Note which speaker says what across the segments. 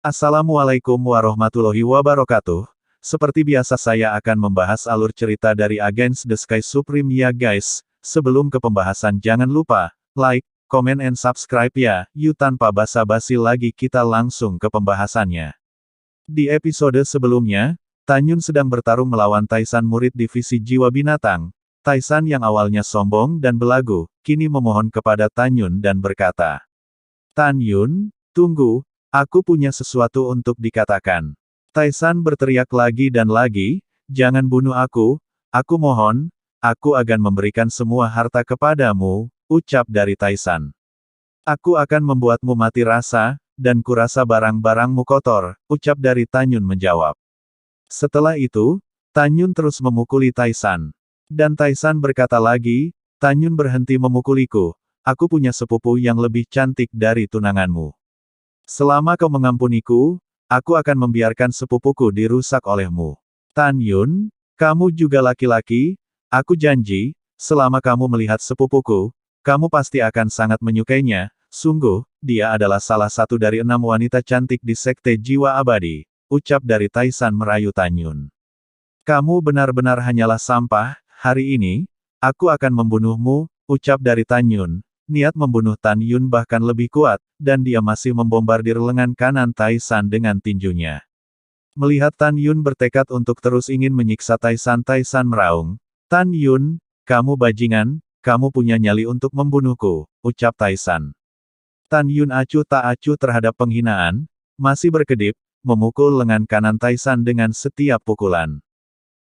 Speaker 1: Assalamualaikum warahmatullahi wabarakatuh. Seperti biasa saya akan membahas alur cerita dari Against the Sky Supreme ya guys. Sebelum ke pembahasan jangan lupa, like, comment and subscribe ya. Yuk tanpa basa-basi lagi kita langsung ke pembahasannya. Di episode sebelumnya, Tanyun sedang bertarung melawan Taisan murid divisi jiwa binatang. Taisan yang awalnya sombong dan belagu, kini memohon kepada Tanyun dan berkata, "Tanyun, tunggu. Aku punya sesuatu untuk dikatakan." Taisan berteriak lagi dan lagi, "Jangan bunuh aku mohon, aku akan memberikan semua harta kepadamu," ucap dari Taisan. "Aku akan membuatmu mati rasa, dan kurasa barang-barangmu kotor," ucap dari Tanyun menjawab. Setelah itu, Tanyun terus memukuli Taisan. Dan Taisan berkata lagi, "Tanyun berhenti memukuliku, aku punya sepupu yang lebih cantik dari tunanganmu. Selama kau mengampuniku, aku akan membiarkan sepupuku dirusak olehmu. Tanyun, kamu juga laki-laki, aku janji, selama kamu melihat sepupuku, kamu pasti akan sangat menyukainya, sungguh, dia adalah salah satu dari 6 wanita cantik di Sekte Jiwa Abadi," ucap dari Taisan merayu Tanyun. "Kamu benar-benar hanyalah sampah, hari ini, aku akan membunuhmu," ucap dari Tanyun. Niat membunuh Tanyun bahkan lebih kuat, dan dia masih membombardir lengan kanan Taisan dengan tinjunya. Melihat Tanyun bertekad untuk terus ingin menyiksa Taisan, Taisan meraung, "Tanyun, kamu bajingan, kamu punya nyali untuk membunuhku," ucap Taisan. Tanyun acuh tak acuh terhadap penghinaan, masih berkedip, memukul lengan kanan Taisan dengan setiap pukulan.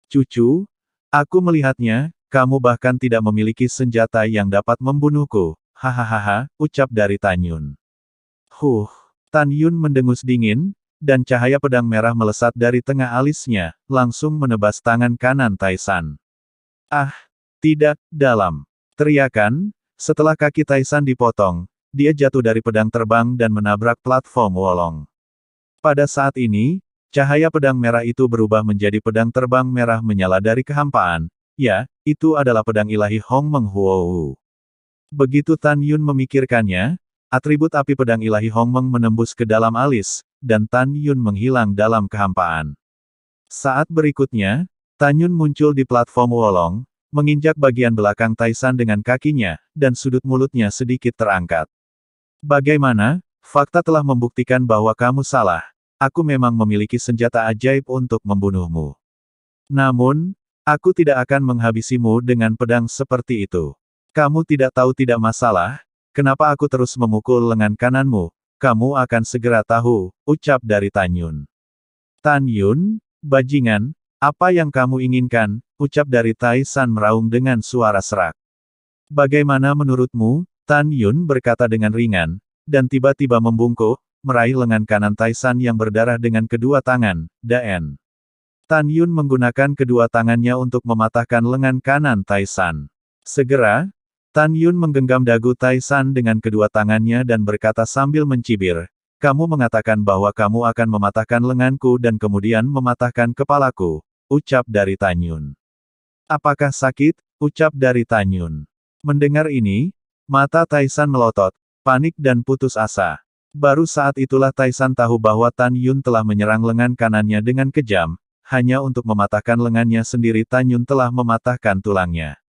Speaker 1: "Cucu, aku melihatnya, kamu bahkan tidak memiliki senjata yang dapat membunuhku. Hahaha," ucap dari Tanyun. Tanyun mendengus dingin, dan cahaya pedang merah melesat dari tengah alisnya, langsung menebas tangan kanan Taisan. "Ah, tidak, dalam!" teriakan, setelah kaki Taisan dipotong, dia jatuh dari pedang terbang dan menabrak platform wolong. Pada saat ini, cahaya pedang merah itu berubah menjadi pedang terbang merah menyala dari kehampaan. Ya, itu adalah pedang ilahi Hongmeng Huowu. Begitu Tanyun memikirkannya, atribut api pedang ilahi Hongmeng menembus ke dalam alis, dan Tanyun menghilang dalam kehampaan. Saat berikutnya, Tanyun muncul di platform wolong, menginjak bagian belakang Taisan dengan kakinya, dan sudut mulutnya sedikit terangkat. "Bagaimana? Fakta telah membuktikan bahwa kamu salah. Aku memang memiliki senjata ajaib untuk membunuhmu. Namun, aku tidak akan menghabisimu dengan pedang seperti itu. Kamu tidak tahu tidak masalah, kenapa aku terus memukul lengan kananmu, kamu akan segera tahu," ucap dari Tanyun. "Tanyun, bajingan, apa yang kamu inginkan?" ucap dari Taisan meraung dengan suara serak. "Bagaimana menurutmu?" Tanyun berkata dengan ringan, dan tiba-tiba membungkuk, meraih lengan kanan Taisan yang berdarah dengan kedua tangan, "Daen." Tanyun menggunakan kedua tangannya untuk mematahkan lengan kanan Taisan. Segera, Tanyun menggenggam dagu Taisan dengan kedua tangannya dan berkata sambil mencibir, "Kamu mengatakan bahwa kamu akan mematahkan lenganku dan kemudian mematahkan kepalaku," ucap dari Tanyun. "Apakah sakit?" ucap dari Tanyun. Mendengar ini, mata Taisan melotot, panik dan putus asa. Baru saat itulah Taisan tahu bahwa Tanyun telah menyerang lengan kanannya dengan kejam, hanya untuk mematahkan lengannya sendiri. Tanyun telah mematahkan tulangnya.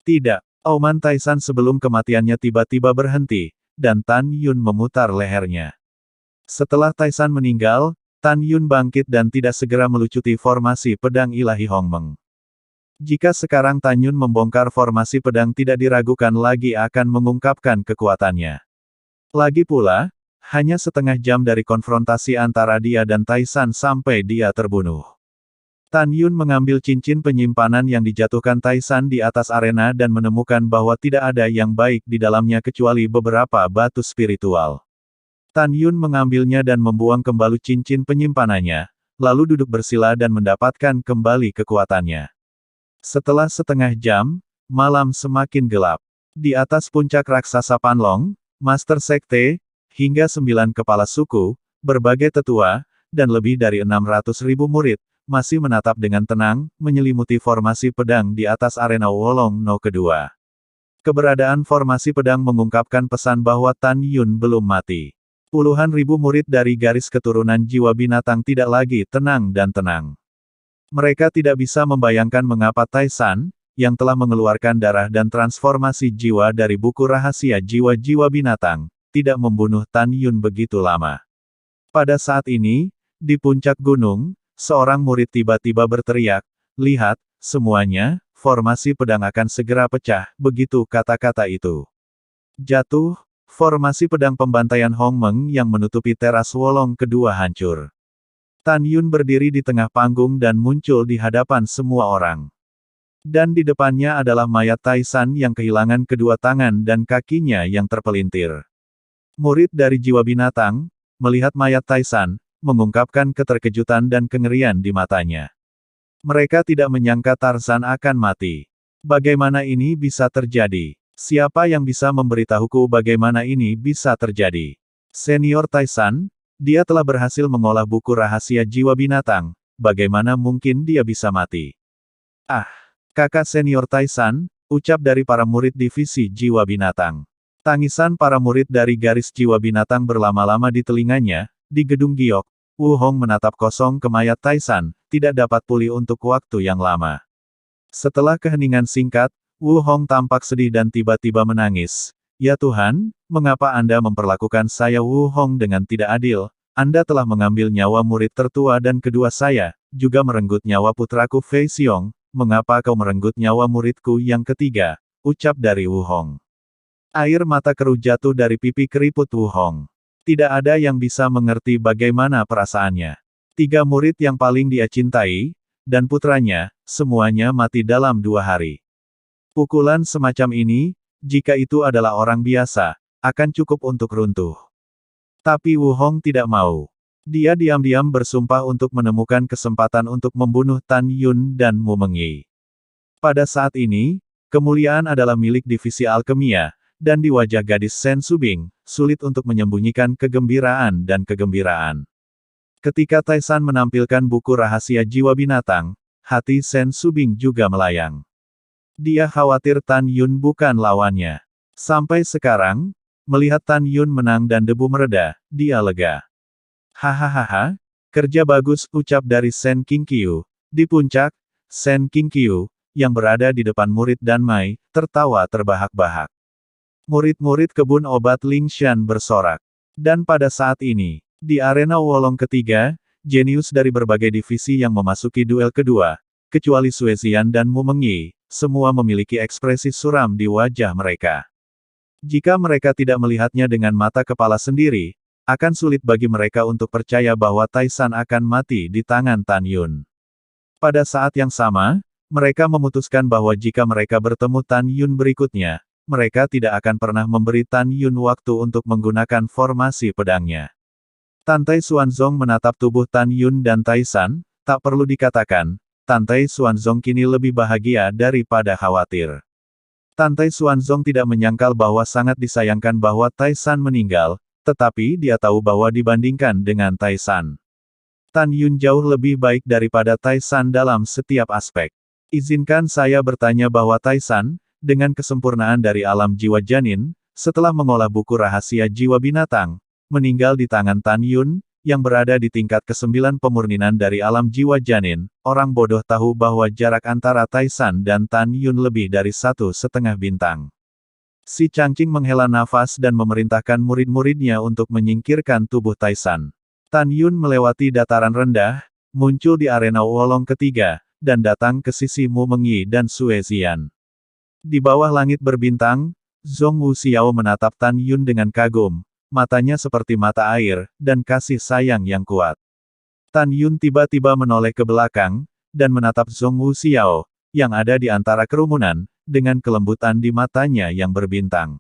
Speaker 1: "Tidak!" auman Taisan sebelum kematiannya tiba-tiba berhenti, dan Tanyun memutar lehernya. Setelah Taisan meninggal, Tanyun bangkit dan tidak segera melucuti formasi pedang ilahi Hongmeng. Jika sekarang Tanyun membongkar formasi pedang tidak diragukan lagi akan mengungkapkan kekuatannya. Lagi pula, hanya setengah jam dari konfrontasi antara dia dan Taisan sampai dia terbunuh. Tanyun mengambil cincin penyimpanan yang dijatuhkan Taisan di atas arena dan menemukan bahwa tidak ada yang baik di dalamnya kecuali beberapa batu spiritual. Tanyun mengambilnya dan membuang kembali cincin penyimpanannya, lalu duduk bersila dan mendapatkan kembali kekuatannya. Setelah setengah jam, malam semakin gelap. Di atas puncak raksasa Panlong, Master Sekte, hingga 9 kepala suku, berbagai tetua, dan lebih dari 600.000 murid, masih menatap dengan tenang, menyelimuti formasi pedang di atas arena Wolong No kedua. Keberadaan formasi pedang mengungkapkan pesan bahwa Tanyun belum mati. Puluhan ribu murid dari garis keturunan jiwa binatang tidak lagi tenang dan tenang. Mereka tidak bisa membayangkan mengapa Taisan, yang telah mengeluarkan darah dan transformasi jiwa dari buku rahasia jiwa-jiwa binatang, tidak membunuh Tan Yun begitu lama. Pada saat ini, di puncak gunung, seorang murid tiba-tiba berteriak, "Lihat, semuanya, formasi pedang akan segera pecah," begitu kata-kata itu jatuh, formasi pedang pembantaian Hong Meng yang menutupi teras Wolong kedua hancur. Tan Yun berdiri di tengah panggung dan muncul di hadapan semua orang. Dan di depannya adalah mayat Taisan yang kehilangan kedua tangan dan kakinya yang terpelintir. Murid dari jiwa binatang, melihat mayat Taisan, mengungkapkan keterkejutan dan kengerian di matanya. Mereka tidak menyangka Tarzan akan mati. Bagaimana ini bisa terjadi? Siapa yang bisa memberitahuku bagaimana ini bisa terjadi? Senior Taisan, dia telah berhasil mengolah buku rahasia jiwa binatang, bagaimana mungkin dia bisa mati? Ah, kakak senior Taisan, ucap dari para murid divisi jiwa binatang. Tangisan para murid dari garis jiwa binatang berlama-lama di telinganya, di gedung giok. Wu Hong menatap kosong ke mayat Taisan, tidak dapat pulih untuk waktu yang lama. Setelah keheningan singkat, Wu Hong tampak sedih dan tiba-tiba menangis. "Ya Tuhan, mengapa Anda memperlakukan saya Wu Hong dengan tidak adil? Anda telah mengambil nyawa murid tertua dan kedua saya, juga merenggut nyawa putraku Fei Xiong, mengapa kau merenggut nyawa muridku yang ketiga?" ucap dari Wu Hong. Air mata keruh jatuh dari pipi keriput Wu Hong. Tidak ada yang bisa mengerti bagaimana perasaannya. 3 murid yang paling dia cintai, dan putranya, semuanya mati dalam 2 hari. Pukulan semacam ini, jika itu adalah orang biasa, akan cukup untuk runtuh. Tapi Wu Hong tidak mau. Dia diam-diam bersumpah untuk menemukan kesempatan untuk membunuh Tan Yun dan Mu Mengyi. Pada saat ini, kemuliaan adalah milik divisi alkemia, dan di wajah gadis Sen Subing, sulit untuk menyembunyikan kegembiraan dan kegembiraan. Ketika Taisan menampilkan buku rahasia jiwa binatang, hati Sen Subing juga melayang. Dia khawatir Tan Yun bukan lawannya. Sampai sekarang, melihat Tan Yun menang dan debu mereda, dia lega. "Hahaha, kerja bagus," ucap dari Sen Qingqiu. Di puncak, Sen Qingqiu, yang berada di depan murid Dan Mai, tertawa terbahak-bahak. Murid-murid kebun obat Ling Shan bersorak. Dan pada saat ini, di arena Wolong ketiga, jenius dari berbagai divisi yang memasuki duel kedua, kecuali Sue Zian dan Mu Mengyi, semua memiliki ekspresi suram di wajah mereka. Jika mereka tidak melihatnya dengan mata kepala sendiri, akan sulit bagi mereka untuk percaya bahwa Taisan akan mati di tangan Tan Yun. Pada saat yang sama, mereka memutuskan bahwa jika mereka bertemu Tan Yun berikutnya, mereka tidak akan pernah memberi Tan Yun waktu untuk menggunakan formasi pedangnya. Tantai Xuanzong menatap tubuh Tan Yun dan Taisan, tak perlu dikatakan, Tantai Xuanzong kini lebih bahagia daripada khawatir. Tantai Xuanzong tidak menyangkal bahwa sangat disayangkan bahwa Taisan meninggal, tetapi dia tahu bahwa dibandingkan dengan Taisan, Tan Yun jauh lebih baik daripada Taisan dalam setiap aspek. Izinkan saya bertanya bahwa Taisan, dengan kesempurnaan dari alam jiwa janin, setelah mengolah buku rahasia jiwa binatang, meninggal di tangan Tan Yun, yang berada di tingkat ke-9 pemurninan dari alam jiwa janin. Orang bodoh tahu bahwa jarak antara Taisan dan Tan Yun lebih dari 1,5 bintang. Si Changqing menghela nafas dan memerintahkan murid-muridnya untuk menyingkirkan tubuh Taisan. Tan Yun melewati dataran rendah, muncul di arena Wolong ketiga, dan datang ke sisi Mu Mengyi dan Sue Zian. Di bawah langit berbintang, Zhong Wuxiao menatap Tan Yun dengan kagum, matanya seperti mata air, dan kasih sayang yang kuat. Tan Yun tiba-tiba menoleh ke belakang, dan menatap Zhong Wuxiao, yang ada di antara kerumunan, dengan kelembutan di matanya yang berbintang.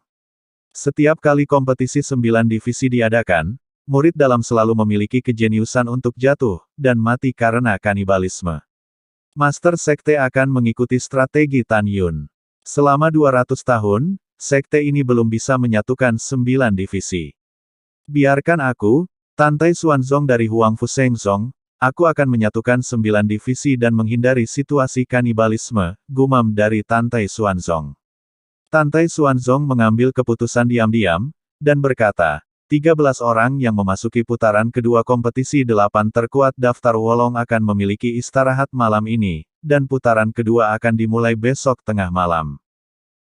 Speaker 1: Setiap kali kompetisi 9 divisi diadakan, murid dalam selalu memiliki kejeniusan untuk jatuh, dan mati karena kanibalisme. Master Sekte akan mengikuti strategi Tan Yun. Selama 200 tahun, sekte ini belum bisa menyatukan 9 divisi. Biarkan aku, Tantai Xuanzong dari Huangfu Shengzong, aku akan menyatukan 9 divisi dan menghindari situasi kanibalisme, gumam dari Tantai Xuanzong. Tantai Xuanzong mengambil keputusan diam-diam, dan berkata, 13 orang yang memasuki putaran kedua kompetisi 8 terkuat daftar Wolong akan memiliki istirahat malam ini, dan putaran kedua akan dimulai besok tengah malam.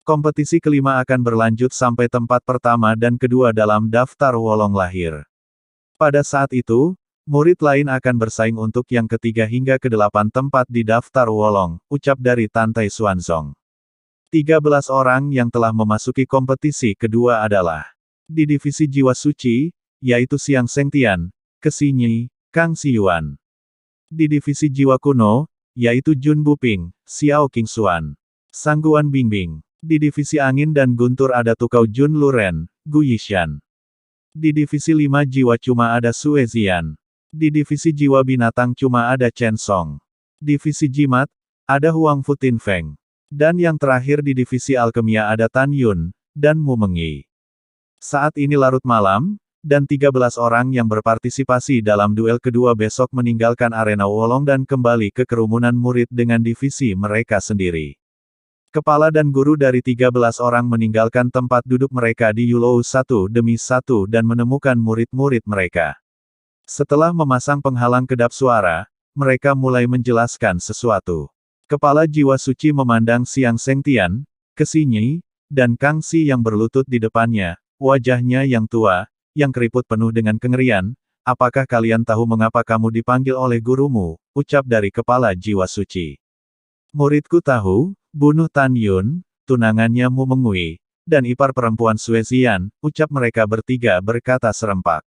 Speaker 1: Kompetisi kelima akan berlanjut sampai tempat pertama dan kedua dalam daftar Wolong lahir. Pada saat itu, murid lain akan bersaing untuk yang ketiga hingga ke-8 tempat di daftar Wolong, ucap dari Tantai Xuanzong. 13 orang yang telah memasuki kompetisi kedua adalah di divisi jiwa suci, yaitu Xiang Sengtian, Kesinyi, Kang Xiyuan. Di divisi jiwa kuno, yaitu Jun Buping, Xiao Qingxuan, Sangguan Bingbing. Di divisi angin dan guntur ada Tukau Jun Luren, Gu Yishan. Di divisi 5 jiwa cuma ada Sue Zian. Di divisi jiwa binatang cuma ada Chen Song. Divisi jimat, ada Huang Futin Feng. Dan yang terakhir di divisi alkemia ada Tan Yun, dan Mu Mengyi. Saat ini larut malam, dan 13 orang yang berpartisipasi dalam duel kedua besok meninggalkan arena Wolong dan kembali ke kerumunan murid dengan divisi mereka sendiri. Kepala dan guru dari 13 orang meninggalkan tempat duduk mereka di Yulou satu demi satu dan menemukan murid-murid mereka. Setelah memasang penghalang kedap suara, mereka mulai menjelaskan sesuatu. Kepala jiwa suci memandang Xiang Sengtian, Kesinyi, dan Kang Xi yang berlutut di depannya. Wajahnya yang tua, yang keriput penuh dengan kengerian, apakah kalian tahu mengapa kamu dipanggil oleh gurumu, ucap dari kepala jiwa suci. Muridku tahu, bunuh Tan Yun, tunangannya Mu Mengui, dan ipar perempuan Sue Zian, ucap mereka bertiga berkata serempak.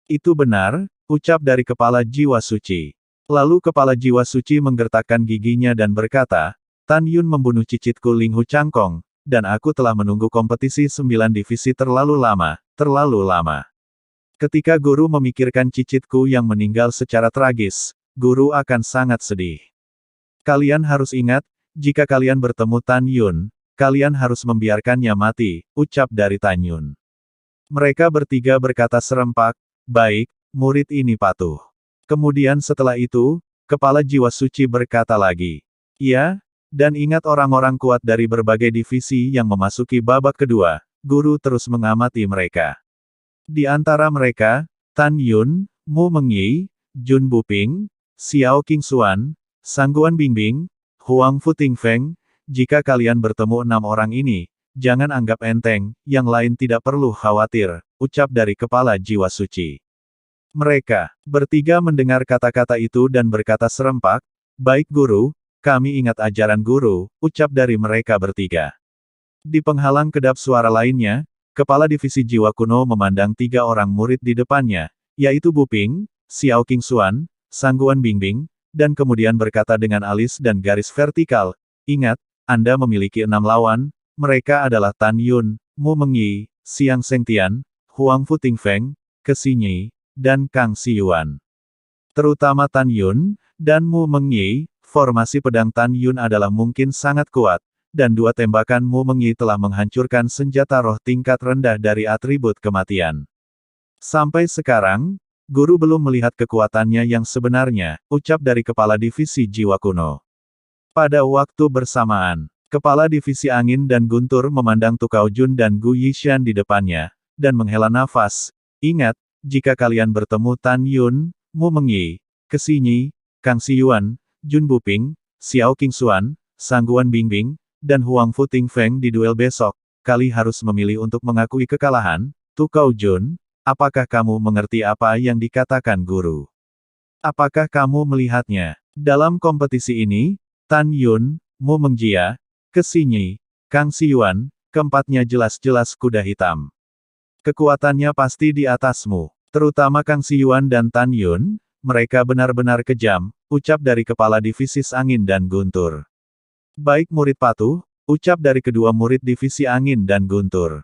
Speaker 1: Itu benar, ucap dari kepala jiwa suci. Lalu kepala jiwa suci menggertakkan giginya dan berkata, Tan Yun membunuh cicitku Ling Hu Changkong, dan aku telah menunggu kompetisi 9 divisi terlalu lama, terlalu lama. Ketika guru memikirkan cicitku yang meninggal secara tragis, guru akan sangat sedih. Kalian harus ingat, jika kalian bertemu Tan Yun, kalian harus membiarkannya mati, ucap dari Tan Yun. Mereka bertiga berkata serempak, baik, murid ini patuh. Kemudian setelah itu, kepala jiwa suci berkata lagi, ya, dan ingat orang-orang kuat dari berbagai divisi yang memasuki babak kedua, guru terus mengamati mereka. Di antara mereka, Tan Yun, Mu Mengyi, Jun Buping, Xiao Qingxuan, Sangguan Bingbing, Huang Futing Feng, jika kalian bertemu 6 orang ini, jangan anggap enteng, yang lain tidak perlu khawatir, ucap dari kepala jiwa suci. Mereka bertiga mendengar kata-kata itu dan berkata serempak, baik guru, kami ingat ajaran guru, ucap dari mereka bertiga. Di penghalang kedap suara lainnya, kepala divisi jiwa kuno memandang 3 orang murid di depannya, yaitu Buping, Xiao Qingxuan, Sangguan Bingbing, dan kemudian berkata dengan alis dan garis vertikal, ingat, Anda memiliki 6 lawan, mereka adalah Tan Yun, Mu Mengyi, Xiang Sengtian, Huang Futing Feng, Kesinyi, dan Kang Xiyuan. Terutama Tan Yun, dan Mu Mengyi, formasi pedang Tan Yun adalah mungkin sangat kuat, dan 2 tembakan Mu Mengyi telah menghancurkan senjata roh tingkat rendah dari atribut kematian. Sampai sekarang, guru belum melihat kekuatannya yang sebenarnya, ucap dari kepala divisi jiwa kuno. Pada waktu bersamaan, kepala divisi angin dan guntur memandang Tukau Jun dan Gu Yishan di depannya, dan menghela nafas, ingat, jika kalian bertemu Tan Yun, Mu Mengyi, Kesinyi, Kang Xiyuan, Jun Buping, Xiao Qingxuan, Sangguan Bingbing, dan Huang Futing Feng di duel besok, kali harus memilih untuk mengakui kekalahan, Tukau Jun, apakah kamu mengerti apa yang dikatakan guru? Apakah kamu melihatnya? Dalam kompetisi ini, Tan Yun, Mu Mengjia, Kesinyi, Kang Xiyuan, keempatnya jelas-jelas kuda hitam. Kekuatannya pasti di atasmu, terutama Kang Xiyuan dan Tan Yun, mereka benar-benar kejam, ucap dari kepala divisi angin dan guntur. Baik murid patuh, ucap dari kedua murid divisi angin dan guntur.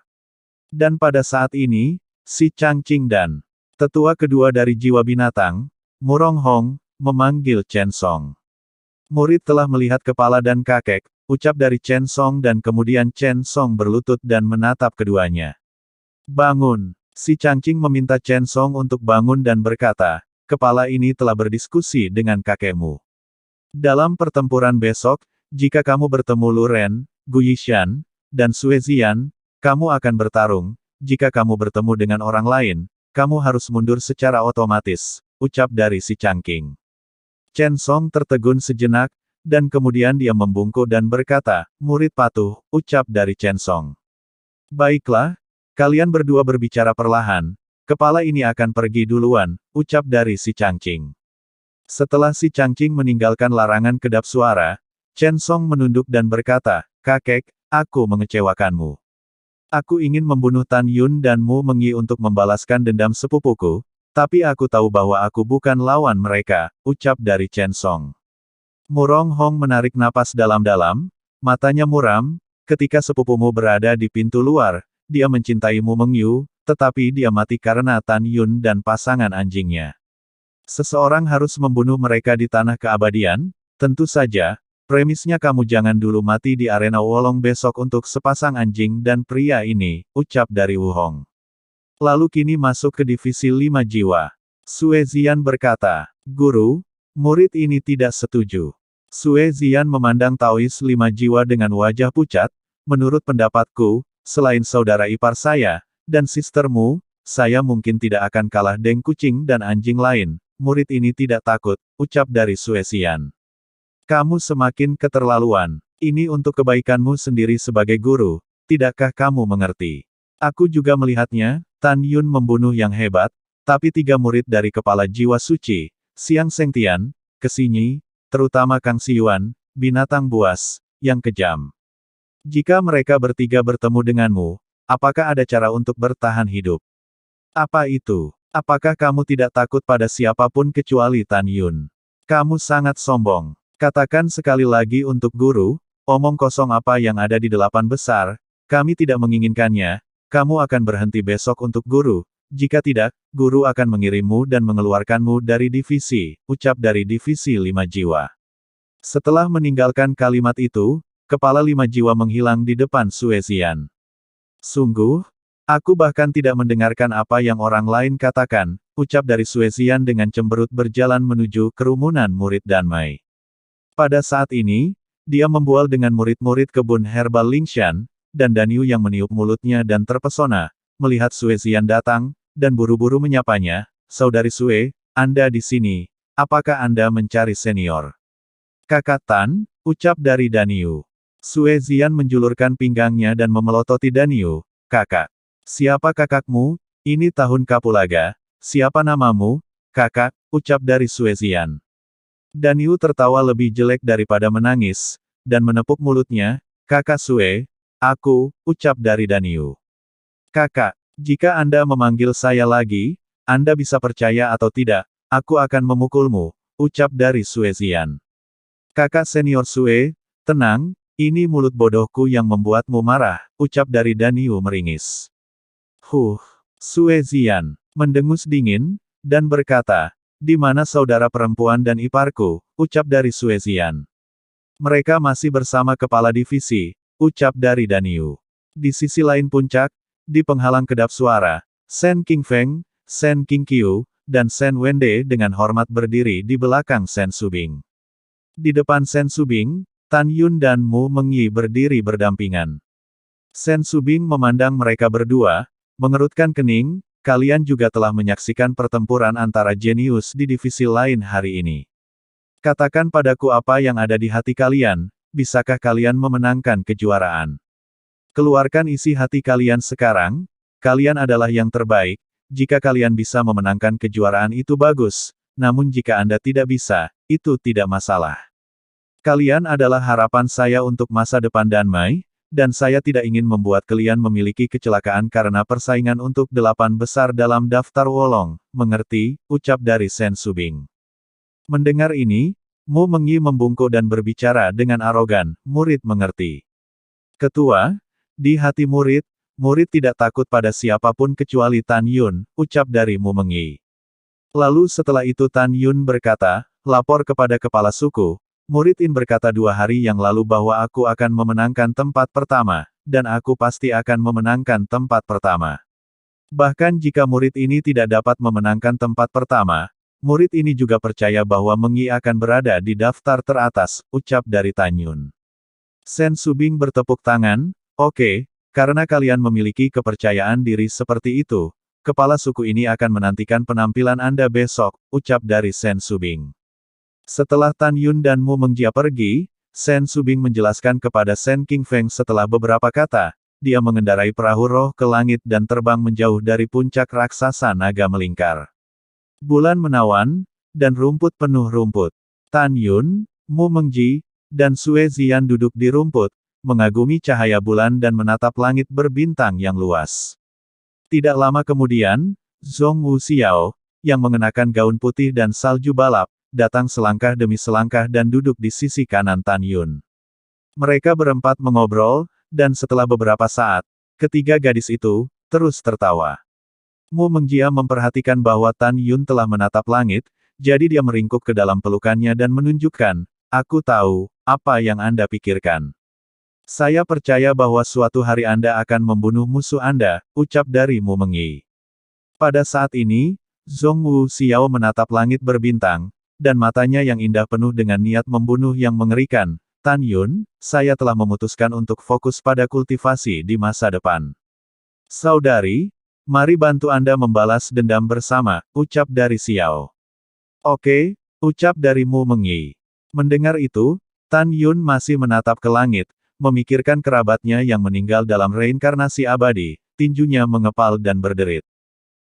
Speaker 1: Dan pada saat ini, si Changqing dan tetua kedua dari jiwa binatang, Murong Hong, memanggil Chen Song. Murid telah melihat kepala dan kakek, ucap dari Chen Song dan kemudian Chen Song berlutut dan menatap keduanya. Bangun, si Changqing meminta Chen Song untuk bangun dan berkata, kepala ini telah berdiskusi dengan kakekmu. Dalam pertempuran besok, jika kamu bertemu Luren, Gu Yishan, dan Sue Zian, kamu akan bertarung, jika kamu bertemu dengan orang lain, kamu harus mundur secara otomatis, ucap dari si cangking. Chen Song tertegun sejenak, dan kemudian dia membungkuk dan berkata, murid patuh, ucap dari Chen Song. Baiklah, kalian berdua berbicara perlahan, kepala ini akan pergi duluan, ucap dari si cangking. Setelah si cangking meninggalkan larangan kedap suara, Chen Song menunduk dan berkata, kakek, aku mengecewakanmu. Aku ingin membunuh Tan Yun dan Mu Mengyi untuk membalaskan dendam sepupuku, tapi aku tahu bahwa aku bukan lawan mereka, ucap dari Chen Song. Murong Hong menarik napas dalam-dalam, matanya muram, ketika sepupumu berada di pintu luar, dia mencintai Mu Mengyu, tetapi dia mati karena Tan Yun dan pasangan anjingnya. Seseorang harus membunuh mereka di tanah keabadian, tentu saja. Premisnya kamu jangan dulu mati di arena Wolong besok untuk sepasang anjing dan pria ini, ucap dari Wu Hong. Lalu kini masuk ke divisi 5 jiwa. Sue Zian berkata, Guru, murid ini tidak setuju. Sue Zian memandang Taois 5 jiwa dengan wajah pucat, menurut pendapatku, selain saudara ipar saya, dan sistermu, saya mungkin tidak akan kalah Deng kucing dan anjing lain, murid ini tidak takut, ucap dari Sue Zian. Kamu semakin keterlaluan. Ini untuk kebaikanmu sendiri sebagai guru, tidakkah kamu mengerti? Aku juga melihatnya, Tan Yun membunuh yang hebat, tapi 3 murid dari kepala jiwa suci, Siang Sengtian, Kesinyi, terutama Kang Siyuan, binatang buas, yang kejam. Jika mereka bertiga bertemu denganmu, apakah ada cara untuk bertahan hidup? Apa itu? Apakah kamu tidak takut pada siapapun kecuali Tan Yun? Kamu sangat sombong. Katakan sekali lagi untuk guru, omong kosong apa yang ada di 8 besar, kami tidak menginginkannya, kamu akan berhenti besok untuk guru, jika tidak, guru akan mengirimmu dan mengeluarkanmu dari divisi, ucap dari divisi 5 jiwa. Setelah meninggalkan kalimat itu, kepala 5 jiwa menghilang di depan Sue Zian. Sungguh, aku bahkan tidak mendengarkan apa yang orang lain katakan, ucap dari Sue Zian dengan cemberut berjalan menuju kerumunan murid Danmai. Pada saat ini, dia membual dengan murid-murid kebun herbal Lingshan, dan Danyu yang meniup mulutnya dan terpesona, melihat Sue Zian datang, dan buru-buru menyapanya, Saudari Sue, Anda di sini, apakah Anda mencari senior? Kakak Tan, ucap dari Danyu. Sue Zian menjulurkan pinggangnya dan memelototi Danyu, kakak. Siapa kakakmu? Ini tahun Kapulaga, siapa namamu? Kakak, ucap dari Sue Zian. Danyu tertawa lebih jelek daripada menangis, dan menepuk mulutnya, kakak Sue, aku, ucap dari Danyu. Kakak, jika Anda memanggil saya lagi, Anda bisa percaya atau tidak, aku akan memukulmu, ucap dari Sue Zian. Kakak senior Sue, tenang, ini mulut bodohku yang membuatmu marah, ucap dari Danyu meringis. Sue Zian, mendengus dingin, dan berkata, di mana saudara perempuan dan iparku, ucap dari Sue Zian. Mereka masih bersama kepala divisi, ucap dari Danyu. Di sisi lain puncak, di penghalang kedap suara, Sen King Feng, Sen King Qiu, dan Sen Wende dengan hormat berdiri di belakang Sen Subing. Di depan Sen Subing, Tan Yun dan Mu Mengyi berdiri berdampingan. Sen Subing memandang mereka berdua, mengerutkan kening, kalian juga telah menyaksikan pertempuran antara jenius di divisi lain hari ini. Katakan padaku apa yang ada di hati kalian, bisakah kalian memenangkan kejuaraan? Keluarkan isi hati kalian sekarang, kalian adalah yang terbaik, jika kalian bisa memenangkan kejuaraan itu bagus, namun jika Anda tidak bisa, itu tidak masalah. Kalian adalah harapan saya untuk masa depan Danmai, dan saya tidak ingin membuat kalian memiliki kecelakaan karena persaingan untuk 8 besar dalam daftar Wolong, mengerti, ucap dari Sen Subing. Mendengar ini, Mu Mengyi membungkuk dan berbicara dengan arogan, murid mengerti. Ketua, di hati murid, murid tidak takut pada siapapun kecuali Tan Yun, ucap dari Mu Mengyi. Lalu setelah itu Tan Yun berkata, lapor kepada kepala suku, murid In berkata 2 hari yang lalu bahwa aku akan memenangkan tempat pertama, dan aku pasti akan memenangkan tempat pertama. Bahkan jika murid ini tidak dapat memenangkan tempat pertama, murid ini juga percaya bahwa Mengyi akan berada di daftar teratas, ucap dari Tan Yun. Sen Subing bertepuk tangan, oke, Karena kalian memiliki kepercayaan diri seperti itu, kepala suku ini akan menantikan penampilan Anda besok, ucap dari Sen Subing. Setelah Tan Yun dan Mu Mengjia pergi, Sen Subing menjelaskan kepada Sen King Feng setelah beberapa kata, dia mengendarai perahu roh ke langit dan terbang menjauh dari puncak raksasa naga melingkar. Bulan menawan, dan rumput penuh rumput. Tan Yun, Mu Mengji, dan Sue Ziyan duduk di rumput, mengagumi cahaya bulan dan menatap langit berbintang yang luas. Tidak lama kemudian, Zhong Wu Xiao, yang mengenakan gaun putih dan salju balap, datang selangkah demi selangkah dan duduk di sisi kanan Tan Yun. Mereka berempat mengobrol, dan setelah beberapa saat, ketiga gadis itu terus tertawa. Mu Mengjia memperhatikan bahwa Tan Yun telah menatap langit, jadi dia meringkuk ke dalam pelukannya dan menunjukkan, "Aku tahu apa yang Anda pikirkan. Saya percaya bahwa suatu hari Anda akan membunuh musuh Anda," ucap dari Mu Mengyi. Pada saat ini, Zhong Wu Xiao menatap langit berbintang, dan matanya yang indah penuh dengan niat membunuh yang mengerikan. Tan Yun, saya telah memutuskan untuk fokus pada kultivasi di masa depan. Saudari, mari bantu Anda membalas dendam bersama, ucap dari Xiao. Oke, ucap dari Mu Mengyi. Mendengar itu, Tan Yun masih menatap ke langit, memikirkan kerabatnya yang meninggal dalam reinkarnasi abadi, tinjunya mengepal dan berderit.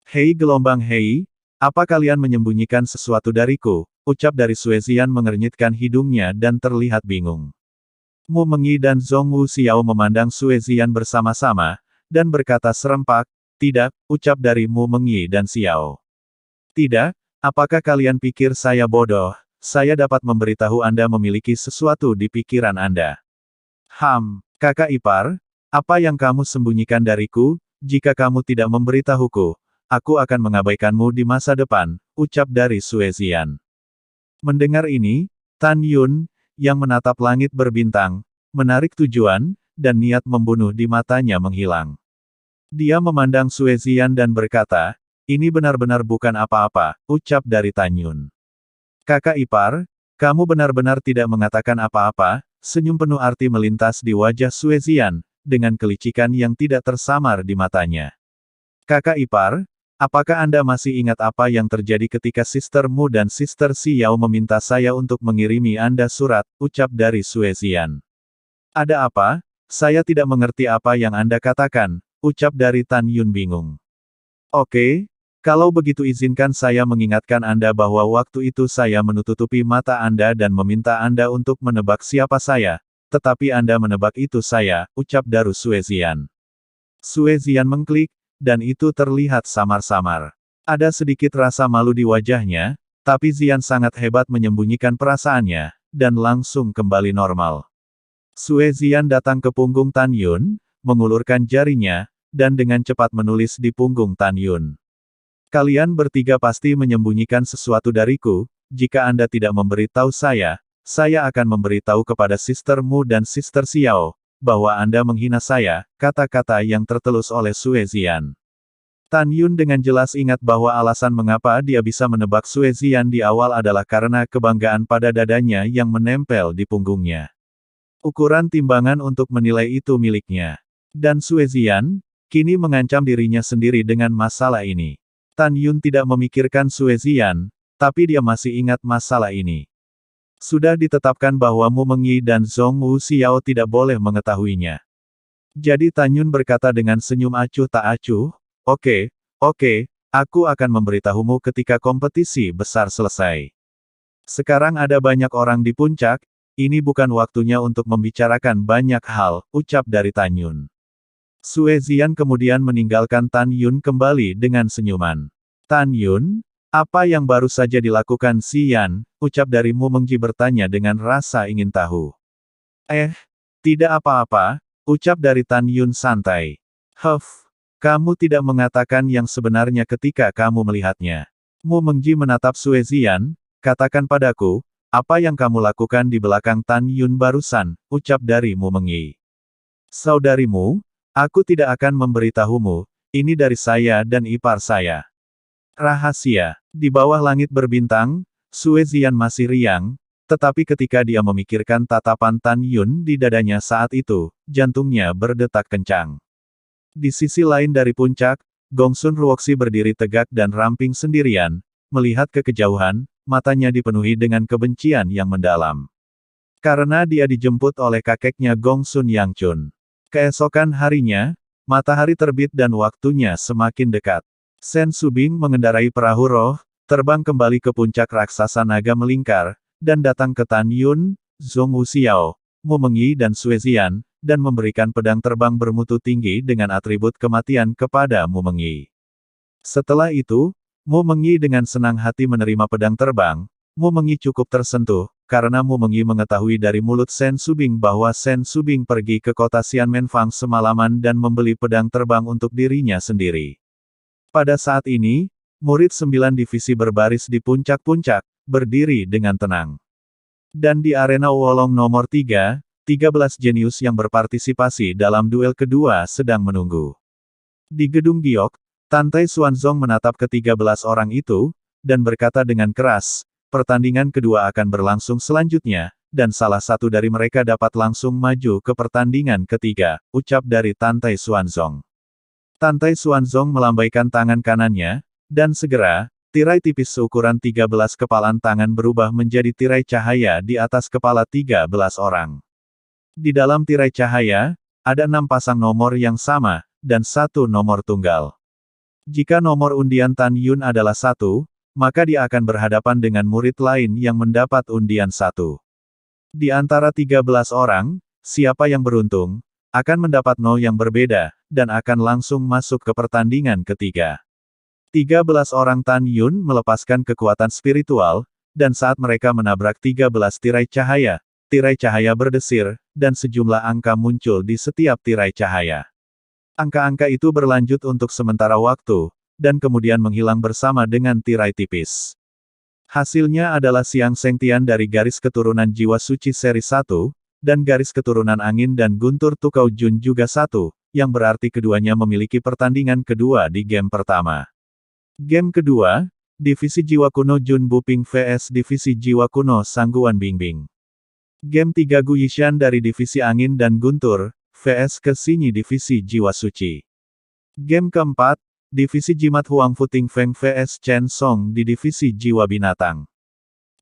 Speaker 1: Hei gelombang hei, apa kalian menyembunyikan sesuatu dariku, ucap dari Sue Ziyan mengernyitkan hidungnya dan terlihat bingung. Mu Mengyi dan Zhong Wu Xiao memandang Sue Ziyan bersama-sama, dan berkata serempak, tidak, ucap dari Mu Mengyi dan Xiao. Tidak, apakah kalian pikir saya bodoh? Saya dapat memberitahu Anda memiliki sesuatu di pikiran Anda. Kakak ipar, apa yang kamu sembunyikan dariku? Jika kamu tidak memberitahuku, aku akan mengabaikanmu di masa depan, ucap dari Sue Ziyan. Mendengar ini, Tan Yun, yang menatap langit berbintang, menarik tujuan, dan niat membunuh di matanya menghilang. Dia memandang Sue Ziyan dan berkata, ini benar-benar bukan apa-apa, ucap dari Tan Yun. Kakak ipar, kamu benar-benar tidak mengatakan apa-apa. Senyum penuh arti melintas di wajah Sue Ziyan, dengan kelicikan yang tidak tersamar di matanya. Kakak ipar, apakah Anda masih ingat apa yang terjadi ketika Sister Mu dan Sister Xiao meminta saya untuk mengirimi Anda surat, ucap dari Sue Ziyan. Ada apa? Saya tidak mengerti apa yang Anda katakan, ucap dari Tan Yun bingung. Oke, kalau begitu izinkan saya mengingatkan Anda bahwa waktu itu saya menutupi mata Anda dan meminta Anda untuk menebak siapa saya, tetapi Anda menebak itu saya, ucap dari Sue Ziyan. Sue Ziyan mengklik, dan itu terlihat samar-samar. Ada sedikit rasa malu di wajahnya, tapi Ziyan sangat hebat menyembunyikan perasaannya, dan langsung kembali normal. Sue Ziyan datang ke punggung Tan Yun, mengulurkan jarinya, dan dengan cepat menulis di punggung Tan Yun. Kalian bertiga pasti menyembunyikan sesuatu dariku, jika Anda tidak memberitahu saya akan memberitahu kepada Sister Mu dan Sister Xiao, bahwa Anda menghina saya, kata-kata yang tertelus oleh Sue Ziyan. Tan Yun dengan jelas ingat bahwa alasan mengapa dia bisa menebak Sue Ziyan di awal adalah karena kebanggaan pada dadanya yang menempel di punggungnya. Ukuran timbangan untuk menilai itu miliknya. Dan Sue Ziyan, kini mengancam dirinya sendiri dengan masalah ini. Tan Yun tidak memikirkan Sue Ziyan, tapi dia masih ingat masalah ini. Sudah ditetapkan bahwa Mu Mengyi dan Zhong Wu Xiao tidak boleh mengetahuinya. Jadi Tan Yun berkata dengan senyum acuh tak acuh, oke, aku akan memberitahumu ketika kompetisi besar selesai. Sekarang ada banyak orang di puncak, ini bukan waktunya untuk membicarakan banyak hal, ucap dari Tan Yun. Sue Ziyan kemudian meninggalkan Tan Yun kembali dengan senyuman. Tan Yun, apa yang baru saja dilakukan Ziyan, ucap dari Mu Mengji bertanya dengan rasa ingin tahu. Tidak apa-apa, ucap dari Tan Yun santai. Kamu tidak mengatakan yang sebenarnya ketika kamu melihatnya. Mu Mengji menatap Sue Ziyan, katakan padaku, apa yang kamu lakukan di belakang Tan Yun barusan, ucap dari Mu Mengyi. Saudarimu, aku tidak akan memberitahumu, ini dari saya dan ipar saya. Rahasia. Di bawah langit berbintang, Sue Ziyan masih riang, tetapi ketika dia memikirkan tatapan Tan Yun di dadanya saat itu, jantungnya berdetak kencang. Di sisi lain dari puncak, Gongsun Ruoxi berdiri tegak dan ramping sendirian, melihat ke kejauhan, matanya dipenuhi dengan kebencian yang mendalam. Karena dia dijemput oleh kakeknya Gongsun Yangchun. Keesokan harinya, matahari terbit dan waktunya semakin dekat. Sen Subing mengendarai perahu roh, terbang kembali ke puncak raksasa naga melingkar, dan datang ke Tan Yun, Zhong Wuxiao, Mu Mengyi dan Sue Zian, dan memberikan pedang terbang bermutu tinggi dengan atribut kematian kepada Mu Mengyi. Setelah itu, Mu Mengyi dengan senang hati menerima pedang terbang. Mu Mengyi cukup tersentuh, karena Mu Mengyi mengetahui dari mulut Sen Subing bahwa Sen Subing pergi ke kota Xianmenfang semalaman dan membeli pedang terbang untuk dirinya sendiri. Pada saat ini, murid 9 divisi berbaris di puncak-puncak, berdiri dengan tenang. Dan di arena Wolong nomor 3, 13 jenius yang berpartisipasi dalam duel kedua sedang menunggu. Di gedung giok, Tantai Xuanzong menatap ke-13 orang itu, dan berkata dengan keras, pertandingan kedua akan berlangsung selanjutnya, dan salah satu dari mereka dapat langsung maju ke pertandingan ketiga, ucap dari Tantai Xuanzong. Tantai Xuanzong melambaikan tangan kanannya, dan segera, tirai tipis seukuran 13 kepalan tangan berubah menjadi tirai cahaya di atas kepala 13 orang. Di dalam tirai cahaya, ada 6 pasang nomor yang sama, dan 1 nomor tunggal. Jika nomor undian Tan Yun adalah 1, maka dia akan berhadapan dengan murid lain yang mendapat undian 1. Di antara 13 orang, siapa yang beruntung, akan mendapat 0 yang berbeda, dan akan langsung masuk ke pertandingan ketiga. 13 orang Tan Yun melepaskan kekuatan spiritual, dan saat mereka menabrak 13 tirai cahaya berdesir, dan sejumlah angka muncul di setiap tirai cahaya. Angka-angka itu berlanjut untuk sementara waktu, dan kemudian menghilang bersama dengan tirai tipis. Hasilnya adalah Xiang Sengtian dari garis keturunan jiwa suci seri 1, dan garis keturunan angin dan guntur Tukau Jun juga 1, yang berarti keduanya memiliki pertandingan kedua di game pertama. Game kedua, Divisi Jiwa Kuno Jun Buping vs Divisi Jiwa Kuno Sangguan Bingbing. Game 3 Gu Yishan dari Divisi Angin dan Guntur, vs Kesinyi Divisi Jiwa Suci. Game keempat, Divisi Jimat Huang Futing Feng vs Chen Song di Divisi Jiwa Binatang.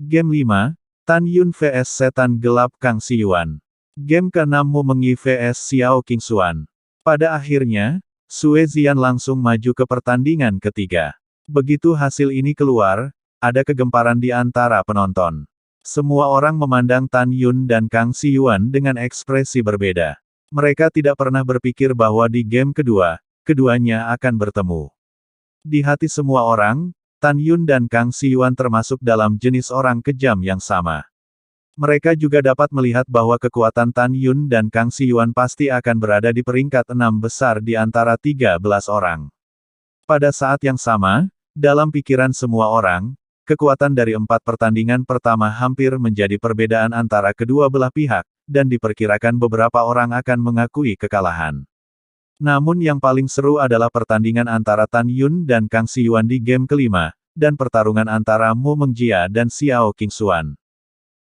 Speaker 1: Game 5, Tan Yun vs Setan Gelap Kang Siyuan. Game ke-6 Mu Mengyi vs Xiao Qingxuan. Pada akhirnya, Sue Zian langsung maju ke pertandingan ketiga. Begitu hasil ini keluar, ada kegemparan di antara penonton. Semua orang memandang Tan Yun dan Kang Siyuan dengan ekspresi berbeda. Mereka tidak pernah berpikir bahwa di game kedua, keduanya akan bertemu. Di hati semua orang, Tan Yun dan Kang Siyuan termasuk dalam jenis orang kejam yang sama. Mereka juga dapat melihat bahwa kekuatan Tan Yun dan Kang Siyuan pasti akan berada di peringkat 6 besar di antara 13 orang. Pada saat yang sama, dalam pikiran semua orang, kekuatan dari 4 pertandingan pertama hampir menjadi perbedaan antara kedua belah pihak, dan diperkirakan beberapa orang akan mengakui kekalahan. Namun yang paling seru adalah pertandingan antara Tan Yun dan Kang Siyuan di game kelima, dan pertarungan antara Mu Mengjia dan Xiao Qingxuan.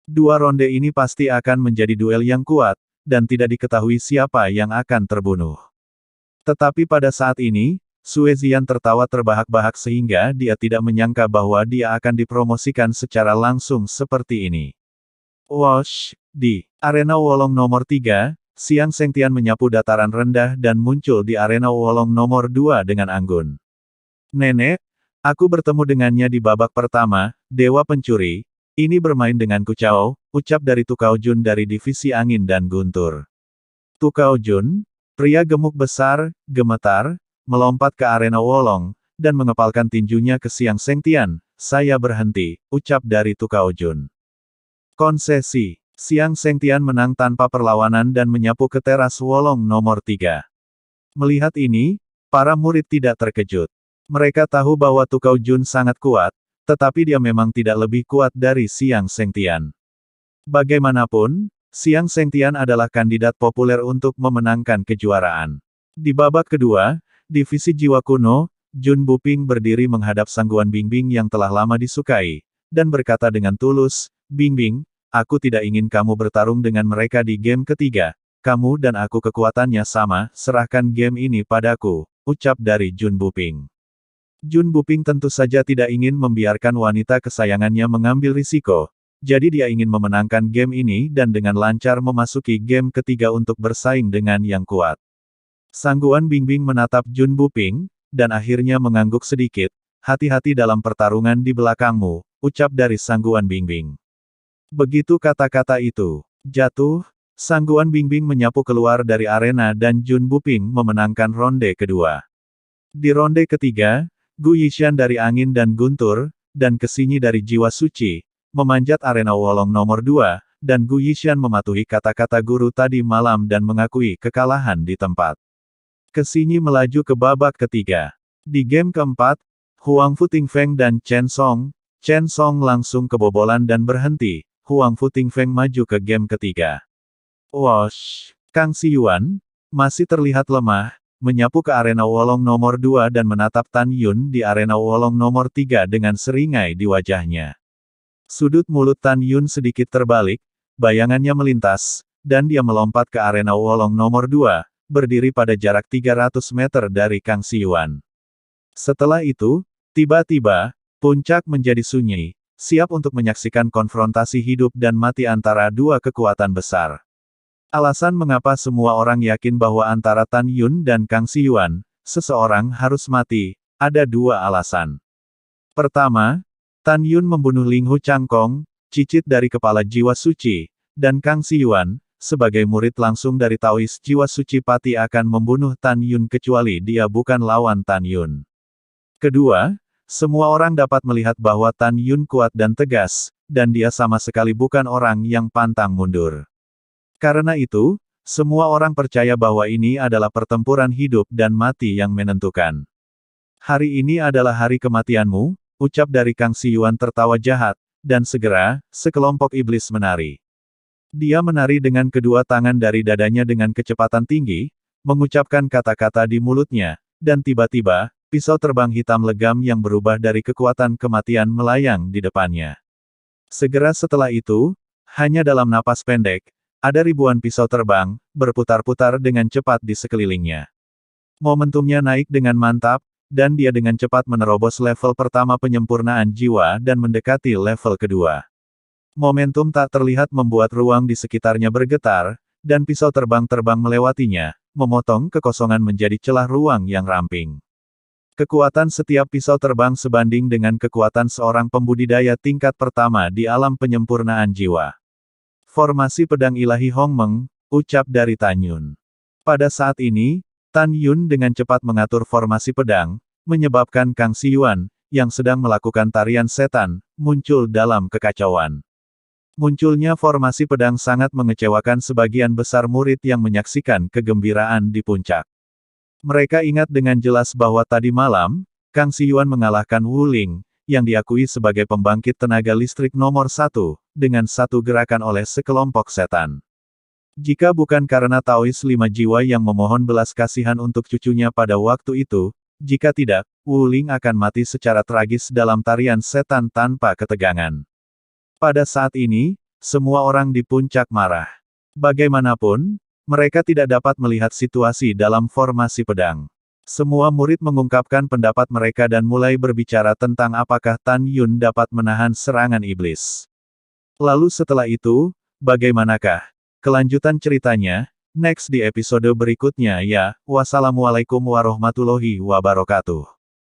Speaker 1: Dua ronde ini pasti akan menjadi duel yang kuat, dan tidak diketahui siapa yang akan terbunuh. Tetapi pada saat ini, Sue Zian tertawa terbahak-bahak sehingga dia tidak menyangka bahwa dia akan dipromosikan secara langsung seperti ini. Wosh, di arena Wolong nomor 3, Xiang Sengtian menyapu dataran rendah dan muncul di arena Wolong nomor 2 dengan anggun. Nenek, aku bertemu dengannya di babak pertama, Dewa Pencuri, ini bermain dengan Kucao, ucap dari Tukau Jun dari Divisi Angin dan Guntur. Tukau Jun, pria gemuk besar, gemetar, melompat ke arena Wolong, dan mengepalkan tinjunya ke Xiang Sengtian. Saya berhenti, ucap dari Tukau Jun. Konsesi, Xiang Sengtian menang tanpa perlawanan dan menyapu ke teras Wolong nomor 3. Melihat ini, para murid tidak terkejut. Mereka tahu bahwa Tukau Jun sangat kuat, tetapi dia memang tidak lebih kuat dari Xiang Sengtian. Bagaimanapun, Xiang Sengtian adalah kandidat populer untuk memenangkan kejuaraan. Di babak kedua, Divisi Jiwa Kuno, Jun Buping berdiri menghadap Sangguan Bingbing yang telah lama disukai, dan berkata dengan tulus, Bingbing, aku tidak ingin kamu bertarung dengan mereka di game ketiga, kamu dan aku kekuatannya sama, serahkan game ini padaku, ucap dari Jun Buping. Jun Buping tentu saja tidak ingin membiarkan wanita kesayangannya mengambil risiko, jadi dia ingin memenangkan game ini dan dengan lancar memasuki game ketiga untuk bersaing dengan yang kuat. Sangguan Bingbing menatap Jun Buping, dan akhirnya mengangguk sedikit, hati-hati dalam pertarungan di belakangmu, ucap dari Sangguan Bingbing. Begitu kata-kata itu jatuh, Sangguan Bingbing menyapu keluar dari arena dan Jun Buping memenangkan ronde kedua. Di ronde ketiga, Gu Yishan dari Angin dan Guntur, dan Kesinyi dari Jiwa Suci, memanjat arena Wolong nomor 2, dan Gu Yishan mematuhi kata-kata guru tadi malam dan mengakui kekalahan di tempat. Kesinyi melaju ke babak ketiga. Di game keempat, Huang Futingfeng dan Chen Song langsung kebobolan dan berhenti, Huang Futingfeng maju ke game ketiga. Wosh! Kang Siyuan, masih terlihat lemah, menyapu ke arena Wolong nomor 2 dan menatap Tan Yun di arena Wolong nomor 3 dengan seringai di wajahnya. Sudut mulut Tan Yun sedikit terbalik, bayangannya melintas, dan dia melompat ke arena Wolong nomor 2, berdiri pada jarak 300 meter dari Kang Siyuan. Setelah itu, tiba-tiba, puncak menjadi sunyi, siap untuk menyaksikan konfrontasi hidup dan mati antara dua kekuatan besar. Alasan mengapa semua orang yakin bahwa antara Tan Yun dan Kang Siyuan, seseorang harus mati, ada dua alasan. Pertama, Tan Yun membunuh Ling Hu Changkong, cicit dari kepala Jiwa Suci, dan Kang Siyuan, sebagai murid langsung dari Taois Jiwa Suci pati akan membunuh Tan Yun kecuali dia bukan lawan Tan Yun. Kedua, semua orang dapat melihat bahwa Tan Yun kuat dan tegas, dan dia sama sekali bukan orang yang pantang mundur. Karena itu, semua orang percaya bahwa ini adalah pertempuran hidup dan mati yang menentukan. Hari ini adalah hari kematianmu, ucap dari Kang Siyuan tertawa jahat, dan segera, sekelompok iblis menari. Dia menari dengan kedua tangan dari dadanya dengan kecepatan tinggi, mengucapkan kata-kata di mulutnya, dan tiba-tiba, pisau terbang hitam legam yang berubah dari kekuatan kematian melayang di depannya. Segera setelah itu, hanya dalam napas pendek, ada ribuan pisau terbang, berputar-putar dengan cepat di sekelilingnya. Momentumnya naik dengan mantap, dan dia dengan cepat menerobos level pertama penyempurnaan jiwa dan mendekati level kedua. Momentum tak terlihat membuat ruang di sekitarnya bergetar, dan pisau terbang-terbang melewatinya, memotong kekosongan menjadi celah ruang yang ramping. Kekuatan setiap pisau terbang sebanding dengan kekuatan seorang pembudidaya tingkat pertama di alam penyempurnaan jiwa. Formasi pedang ilahi Hongmeng, ucap dari Tan Yun. Pada saat ini, Tan Yun dengan cepat mengatur formasi pedang, menyebabkan Kang Siyuan, yang sedang melakukan tarian setan, muncul dalam kekacauan. Munculnya formasi pedang sangat mengecewakan sebagian besar murid yang menyaksikan kegembiraan di puncak. Mereka ingat dengan jelas bahwa tadi malam, Kang Siyuan mengalahkan Wu Ling, yang diakui sebagai pembangkit tenaga listrik nomor 1, dengan satu gerakan oleh sekelompok setan. Jika bukan karena Taois 5 jiwa yang memohon belas kasihan untuk cucunya pada waktu itu, jika tidak, Wu Ling akan mati secara tragis dalam tarian setan tanpa ketegangan. Pada saat ini, semua orang di puncak marah. Bagaimanapun, mereka tidak dapat melihat situasi dalam formasi pedang. Semua murid mengungkapkan pendapat mereka dan mulai berbicara tentang apakah Tan Yun dapat menahan serangan iblis. Lalu setelah itu, bagaimanakah kelanjutan ceritanya? Next di episode berikutnya ya. Wassalamualaikum warahmatullahi wabarakatuh.